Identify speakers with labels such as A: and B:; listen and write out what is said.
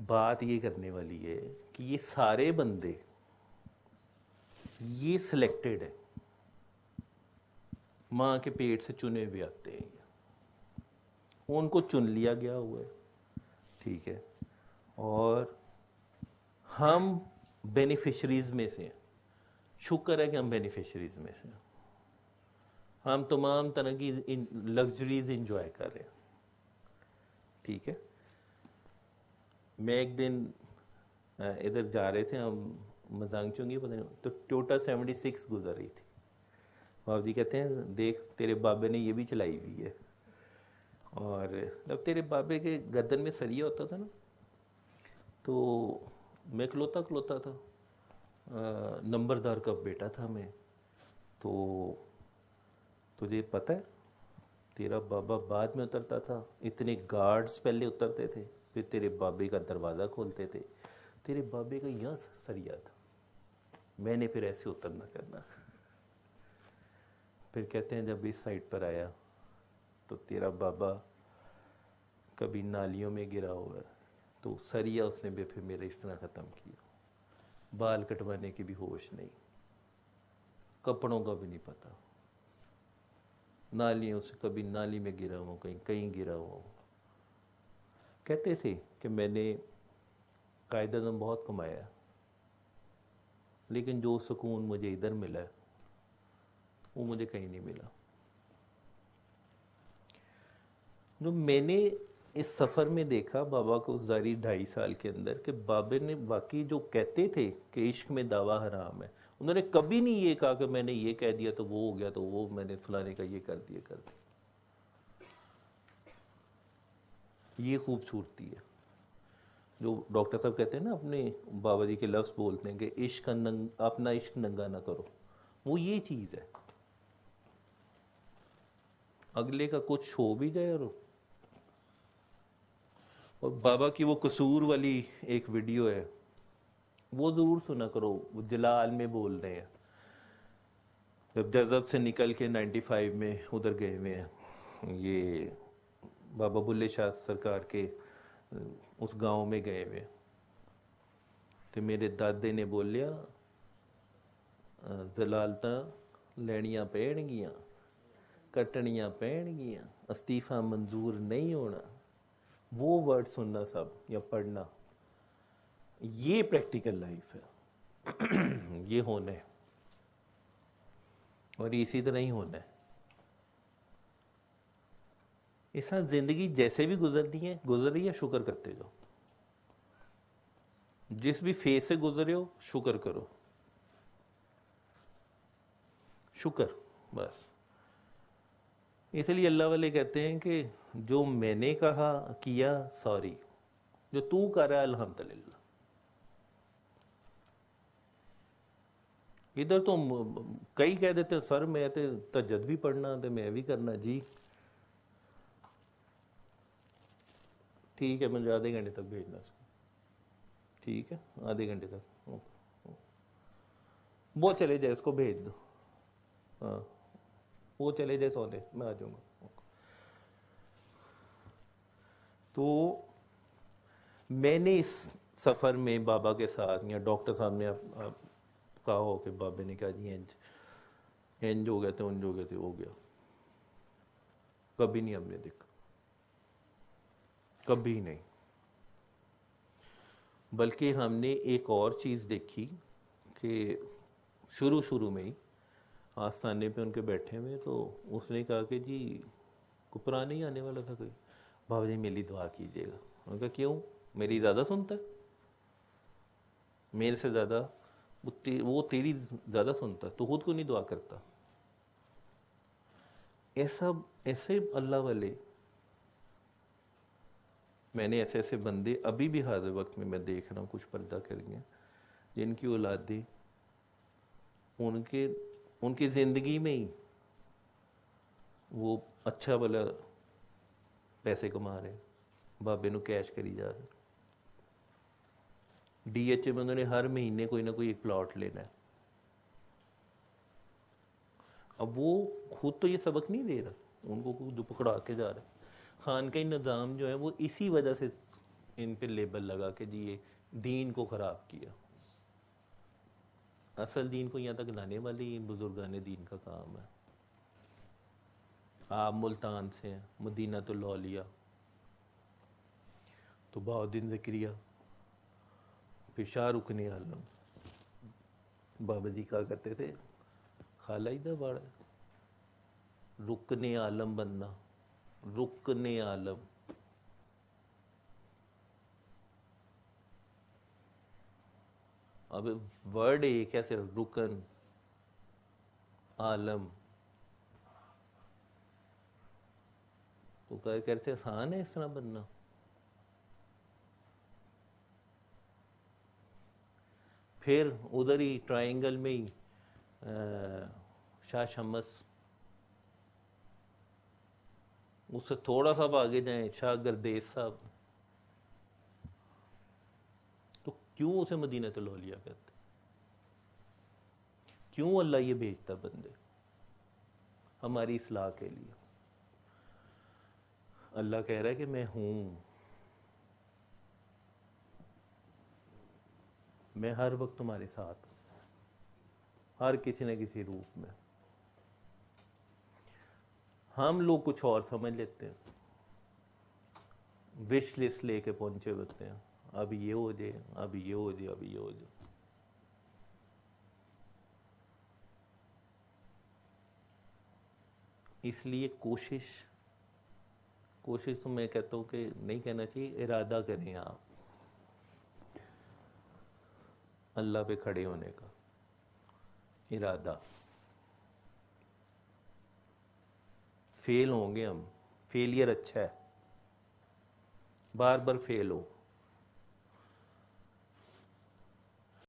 A: बात ये करने वाली है कि ये सारे बंदे ये सिलेक्टेड है, माँ के पेट से चुने हुए आते हैं, उनको चुन लिया गया हुआ है, ठीक है। और हम बेनिफिशरीज में से हैं, शुक्र है कि हम बेनिफिशरीज में से हैं, हम तमाम तरह की लग्जरीज इंजॉय कर रहे हैं, ठीक है। मैं एक दिन इधर जा रहे थे हम मजांग चुंगी पता नहीं, तो टोयोटा 76 गुजर रही थी। बाबू जी कहते हैं देख तेरे बाबे ने ये भी चलाई हुई है। और जब तेरे बाबे के गर्दन में सरिया होता था ना, तो मैं खलोता खलोता था, नंबरदार का बेटा था मैं, तो तुझे पता है तेरा बाबा बाद में उतरता था, इतने गार्ड्स पहले उतरते थे, फिर तेरे बाबे का दरवाज़ा खोलते थे, तेरे बाबे का यहाँ सरिया था, मैंने फिर ऐसे उतरना करना। फिर कहते हैं जब इस साइड पर आया तो तेरा बाबा कभी नालियों में गिरा हुआ है, तो सरिया उसने भी फिर मेरा इस तरह ख़त्म किया, बाल कटवाने की भी होश नहीं, कपड़ों का भी नहीं पता, नालियों से कभी नाली में गिरा हुआ, कहीं कहीं गिरा हुआ। कहते थे कि मैंने कायदे-आज़म बहुत कमाया, लेकिन जो सुकून मुझे इधर मिला है वो मुझे कहीं नहीं मिला। जो मैंने इस सफ़र में देखा बाबा को जारी 2.5 साल के अंदर, कि बाबे ने वाकई जो कहते थे कि इश्क में दावा हराम है, उन्होंने कभी नहीं ये कहा कि मैंने ये कह दिया तो वो हो गया, तो वो मैंने फलाने का ये कर दिया। ये खूबसूरती है जो डॉक्टर साहब कहते हैं ना, अपने बाबा जी के लफ्ज़ बोलते हैं कि इश्क अपना इश्क नंगा ना करो, वो ये चीज़ है। अगले का कुछ हो भी जाए, और बाबा की वो कसूर वाली एक वीडियो है, वो ज़रूर सुना करो, वो जलाल में बोल रहे हैं, जब जज़ब से निकल के 95 में उधर गए हुए हैं, ये बाबा बुल्ले शाह सरकार के उस गांव में गए हुए, तो मेरे दादे ने बोलिया जलालता लैनियां पैणगियां, कटनियां पैणगियां, अस्तीफा मंजूर नहीं होना। वो वर्ड सुनना सब या पढ़ना, ये प्रैक्टिकल लाइफ है। ये होना है और इसी तरह ही होना है। इस साथ जिंदगी जैसे भी गुजर रही है, शुक्र करते जाओ। जिस भी फेज से गुजरे हो शुक्र करो, शुक्र बस। इसलिए अल्लाह वाले कहते हैं कि जो मैंने कहा किया सॉरी, जो तू कर रहा है अल्हम्दुलिल्लाह। इधर तो कई कह देते हैं सर मैं तो तहज्जुद भी पढ़ना तो मैं भी करना जी, ठीक है मुझे आधे घंटे तक भेजना इसको, ठीक है आधे घंटे तक, वो चले जाए इसको भेज दो, हाँ वो चले जाए सोने, मैं आ जाऊंगा। तो मैंने इस सफ़र में बाबा के साथ या डॉक्टर साहब ने कहा हो कि बाबे ने कहा जी इंज हो गए थे उंज हो गए थे, हो गया, कभी नहीं हमने देखा, कभी नहीं। बल्कि हमने एक और चीज़ देखी कि शुरू में ही आस्थाने पे उनके बैठे हुए, तो उसने कहा कि जी को पुराने ही आने वाला था कोई, बाबा जी मेरी दुआ कीजिएगा। उन्होंने कहा क्यों, मेरी ज़्यादा सुनता है, मेरे से ज़्यादा वो तेरी ज़्यादा सुनता है, तो खुद को नहीं दुआ करता। ऐसे अल्लाह वाले, मैंने ऐसे बंदे अभी भी हाजिर वक्त में मैं देख रहा हूँ, कुछ पर्दा कर गए, जिनकी औलादे उनकी ज़िंदगी में ही वो अच्छा वाला पैसे कमा रहे, बाबे ਨੂੰ कैश करी जा रहे, DH में उन्होंने हर महीने कोई ना कोई एक प्लॉट लेना है। अब वो खुद तो ये सबक नहीं दे रहा, उनको जो पकड़ा के जा रहा है। खान का ही निज़ाम जो है वो इसी वजह से इन पे लेबल लगा के जी ये दीन को ख़राब किया। असल दीन को यहाँ तक लाने वाली बुजुर्गान दीन का काम है। आप मुल्तान से हैं, मदीना तो लौ लिया, तो बहाउद्दीन ज़करिया, फिर शाहरुख ने आलम। बाबा जी कहा करते थे खाला ही बाड़ा रुकने आलम बनना, रुकने आलम। अब वर्ड एक कैसे रुकन आलम, तो कहते आसान है इस तरह बनना। फिर उधर ही ट्रायंगल में ही शाह शमस, उससे थोड़ा सा आगे जाए शाह गर्देश साहब। तो क्यों उसे मदीना तो लिया कहते? क्यों अल्लाह ये भेजता बंदे? हमारी इस्लाह के लिए। अल्लाह कह रहा है कि मैं हूं, मैं हर वक्त तुम्हारे साथ, हर किसी न किसी रूप में। हम लोग कुछ और समझ लेते हैं, विश लिस्ट लेके पहुंचे होते हैं, अब ये हो जाए, अब ये हो जाए, अब ये हो जाए। इसलिए कोशिश तो मैं कहता हूं कि नहीं कहना चाहिए, इरादा करें आप अल्लाह पे खड़े होने का इरादा। फेल होंगे हम, फेलियर अच्छा है, बार बार फेल हो,